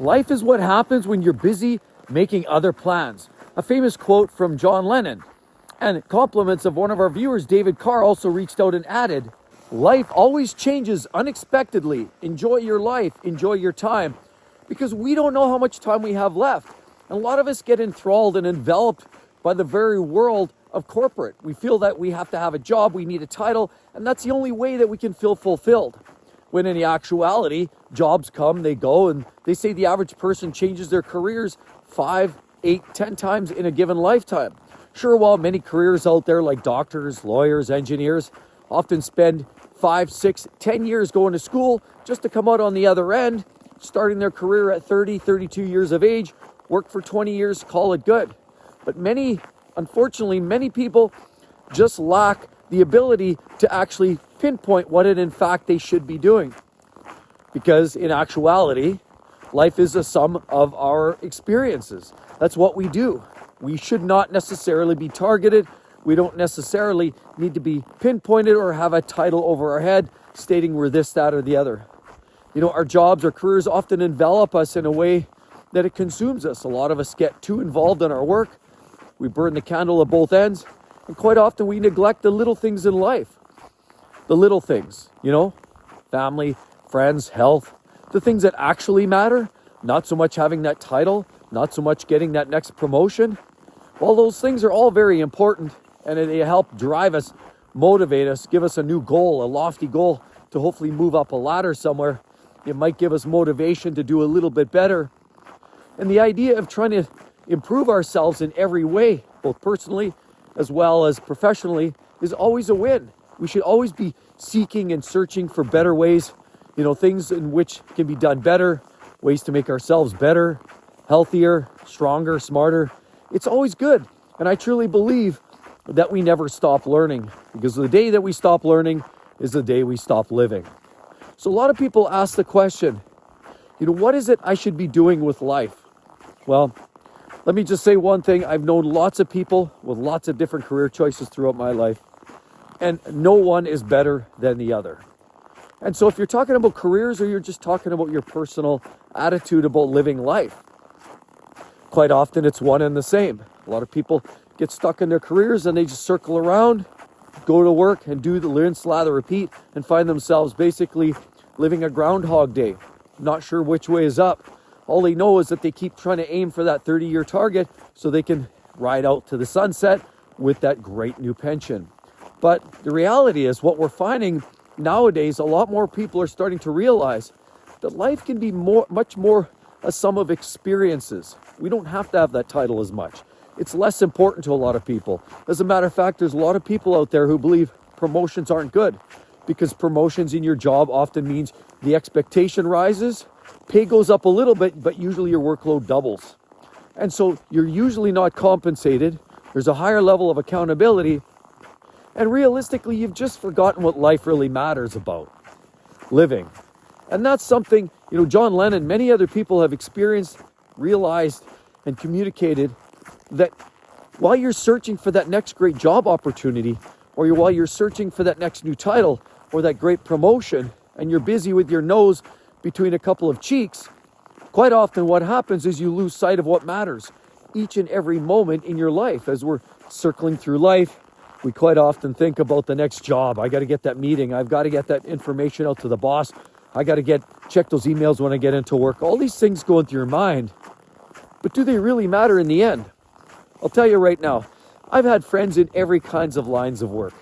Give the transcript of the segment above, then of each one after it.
Life is what happens when you're busy making other plans. A famous quote from John Lennon. And compliments of one of our viewers, David Carr, also reached out and added, life always changes unexpectedly. Enjoy your life, enjoy your time, because we don't know how much time we have left. And a lot of us get enthralled and enveloped by the very world of corporate. We feel that we have to have a job, we need a title, and that's the only way that we can feel fulfilled. When in actuality, jobs come, they go, and they say the average person changes their careers 5, 8, 10 times in a given lifetime. Sure, while many careers out there like doctors, lawyers, engineers often spend 5, 6, 10 years going to school just to come out on the other end, starting their career at 30, 32 years of age, work for 20 years, call it good. But unfortunately, many people just lack the ability to actually pinpoint what it in fact they should be doing. Because in actuality, life is a sum of our experiences. That's what we do. We should not necessarily be targeted. We don't necessarily need to be pinpointed or have a title over our head stating we're this, that, or the other. Our jobs or careers often envelop us in a way that it consumes us. A lot of us get too involved in our work. We burn the candle at both ends. And quite often we neglect the little things in life. The little things, family, friends, health, the things that actually matter, not so much having that title, not so much getting that next promotion. Well, those things are all very important, and they help drive us, motivate us, give us a new goal, a lofty goal to hopefully move up a ladder somewhere. It might give us motivation to do a little bit better. And the idea of trying to improve ourselves in every way, both personally as well as professionally, is always a win. We should always be seeking and searching for better ways, things in which can be done better, ways to make ourselves better, healthier, stronger, smarter. It's always good. And I truly believe that we never stop learning, because the day that we stop learning is the day we stop living. So a lot of people ask the question, what is it I should be doing with life? Well, let me just say one thing. I've known lots of people with lots of different career choices throughout my life, and no one is better than the other. And so if you're talking about careers, or you're just talking about your personal attitude about living life, quite often it's one and the same. A lot of people get stuck in their careers and they just circle around, go to work and do the rinse, lather, repeat, and find themselves basically living a Groundhog Day, not sure which way is up. All they know is that they keep trying to aim for that 30-year target so they can ride out to the sunset with that great new pension. But the reality is, what we're finding nowadays, a lot more people are starting to realize that life can be much more a sum of experiences. We don't have to have that title as much. It's less important to a lot of people. As a matter of fact, there's a lot of people out there who believe promotions aren't good, because promotions in your job often means the expectation rises, pay goes up a little bit, but usually your workload doubles. And so you're usually not compensated. There's a higher level of accountability. And realistically, you've just forgotten what life really matters about: living. And that's something, John Lennon, many other people have experienced, realized, and communicated, that while you're searching for that next great job opportunity, or while you're searching for that next new title or that great promotion, and you're busy with your nose between a couple of cheeks, quite often what happens is you lose sight of what matters each and every moment in your life. As we're circling through life, we quite often think about the next job. I got to get that meeting. I've got to get that information out to the boss. I got to check those emails when I get into work. All these things go into your mind. But do they really matter in the end? I'll tell you right now, I've had friends in every kinds of lines of work.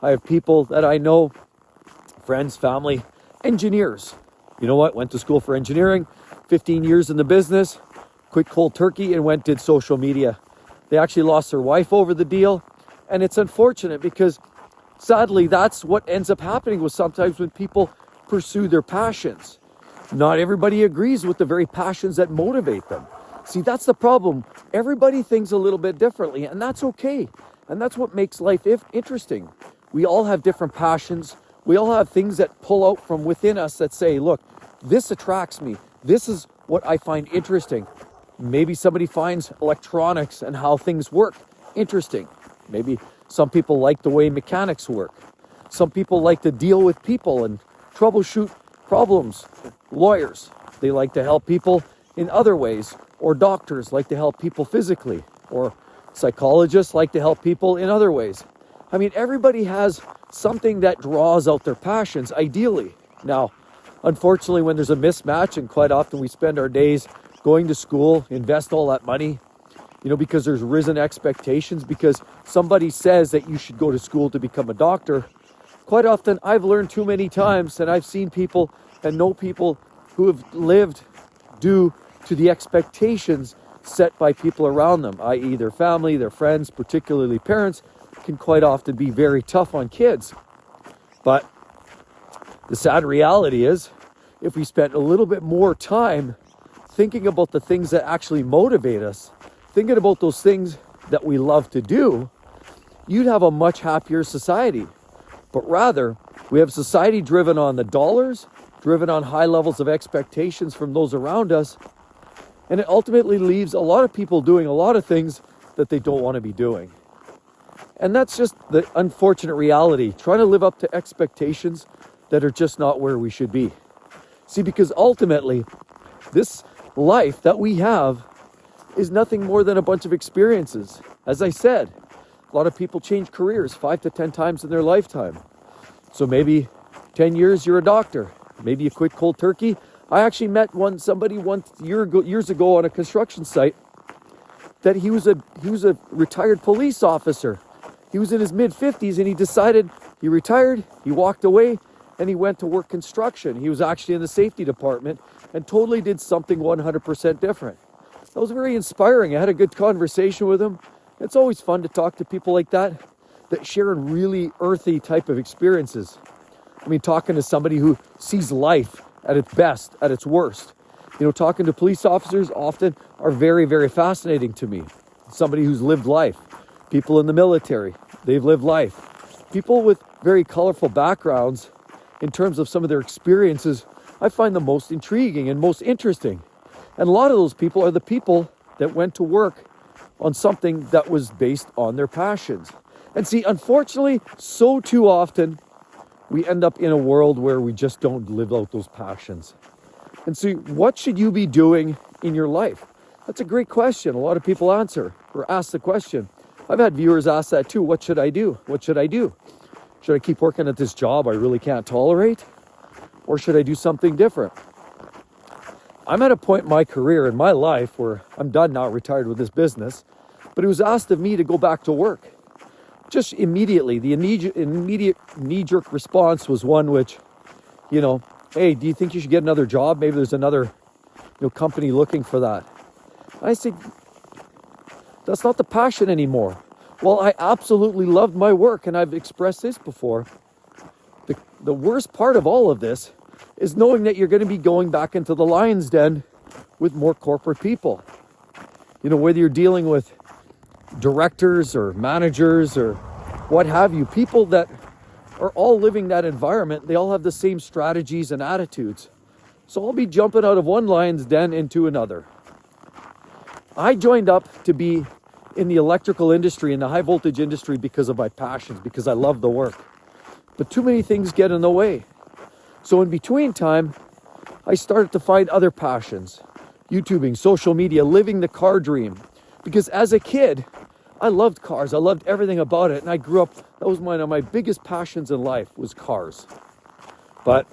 I have people that I know, friends, family, engineers. You know what? Went to school for engineering, 15 years in the business, quit cold turkey and did social media. They actually lost their wife over the deal. And it's unfortunate, because sadly, that's what ends up happening with sometimes when people pursue their passions. Not everybody agrees with the very passions that motivate them. See, that's the problem. Everybody thinks a little bit differently, and that's okay. And that's what makes life interesting. We all have different passions. We all have things that pull out from within us that say, look, this attracts me. This is what I find interesting. Maybe somebody finds electronics and how things work interesting. Maybe some people like the way mechanics work. Some people like to deal with people and troubleshoot problems. Lawyers, they like to help people in other ways, or doctors like to help people physically, or psychologists like to help people in other ways. I mean, everybody has something that draws out their passions, ideally. Now, unfortunately, when there's a mismatch, and quite often we spend our days going to school, invest all that money, because there's risen expectations, because somebody says that you should go to school to become a doctor. Quite often, I've learned too many times, and I've seen people and know people who have lived due to the expectations set by people around them, i.e. their family, their friends, particularly parents, can quite often be very tough on kids. But the sad reality is, if we spent a little bit more time thinking about the things that actually motivate us, thinking about those things that we love to do, you'd have a much happier society. But rather, we have society driven on the dollars, driven on high levels of expectations from those around us, and it ultimately leaves a lot of people doing a lot of things that they don't want to be doing. And that's just the unfortunate reality, trying to live up to expectations that are just not where we should be. See, because ultimately, this life that we have is nothing more than a bunch of experiences. As I said, a lot of people change careers 5 to 10 times in their lifetime. So maybe 10 years you're a doctor. Maybe you quit cold turkey. I actually met somebody years ago on a construction site that he was a retired police officer. He was in his mid-50s and he decided he retired, he walked away, and he went to work construction. He was actually in the safety department and totally did something 100% different. That was very inspiring. I had a good conversation with him. It's always fun to talk to people like that share really earthy type of experiences. I mean, talking to somebody who sees life at its best, at its worst. Talking to police officers often are very, very fascinating to me. Somebody who's lived life. People in the military, they've lived life. People with very colorful backgrounds in terms of some of their experiences, I find the most intriguing and most interesting. And a lot of those people are the people that went to work on something that was based on their passions. And see, unfortunately, so too often, we end up in a world where we just don't live out those passions. And so what should you be doing in your life? That's a great question. A lot of people answer or ask the question. I've had viewers ask that too. What should I do? What should I do? Should I keep working at this job I really can't tolerate? Or should I do something different? I'm at a point in my career, in my life, where I'm done now, retired with this business, but it was asked of me to go back to work. Just immediately, the immediate knee-jerk response was one which, hey, do you think you should get another job? Maybe there's another company looking for that. I said, that's not the passion anymore. Well, I absolutely loved my work, and I've expressed this before. The worst part of all of this is knowing that you're going to be going back into the lion's den with more corporate people. Whether you're dealing with directors or managers or what have you, people that are all living that environment, they all have the same strategies and attitudes. So I'll be jumping out of one lion's den into another. I joined up to be in the electrical industry, in the high voltage industry, because of my passions, because I love the work. But too many things get in the way. So in between time, I started to find other passions. YouTubing, social media, living the car dream. Because as a kid, I loved cars. I loved everything about it. And I grew up, that was one of my biggest passions in life, was cars. But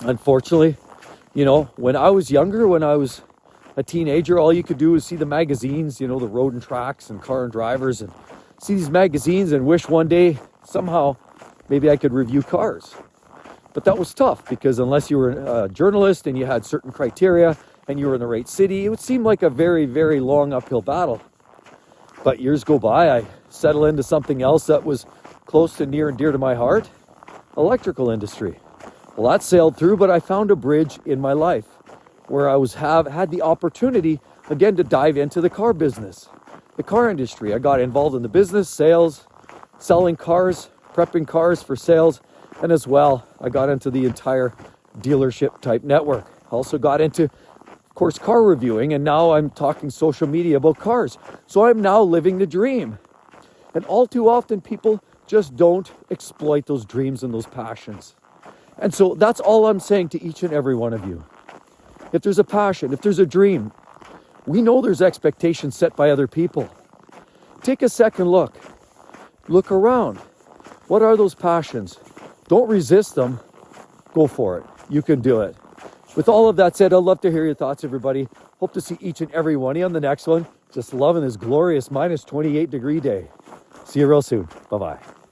unfortunately, when I was younger, when I was a teenager, all you could do was see the magazines, the Road and Tracks and Car and Drivers, and see these magazines and wish one day somehow maybe I could review cars. But that was tough, because unless you were a journalist and you had certain criteria and you were in the right city, it would seem like a very, very long uphill battle. But years go by, I settle into something else that was close to near and dear to my heart, electrical industry. Well, that sailed through, but I found a bridge in my life where I had the opportunity again to dive into the car business, the car industry. I got involved in the business, sales, selling cars, prepping cars for sales, and as well, I got into the entire dealership type network. Also got into, of course, car reviewing, and now I'm talking social media about cars. So I'm now living the dream. And all too often, people just don't exploit those dreams and those passions. And so that's all I'm saying to each and every one of you. if there's a passion, if there's a dream, we know there's expectations set by other people. Take a second look. Look around. What are those passions? Don't resist them. Go for it. You can do it. With all of that said, I'd love to hear your thoughts, everybody. Hope to see each and every one of you on the next one. Just loving this glorious minus 28 degree day. See you real soon. Bye-bye.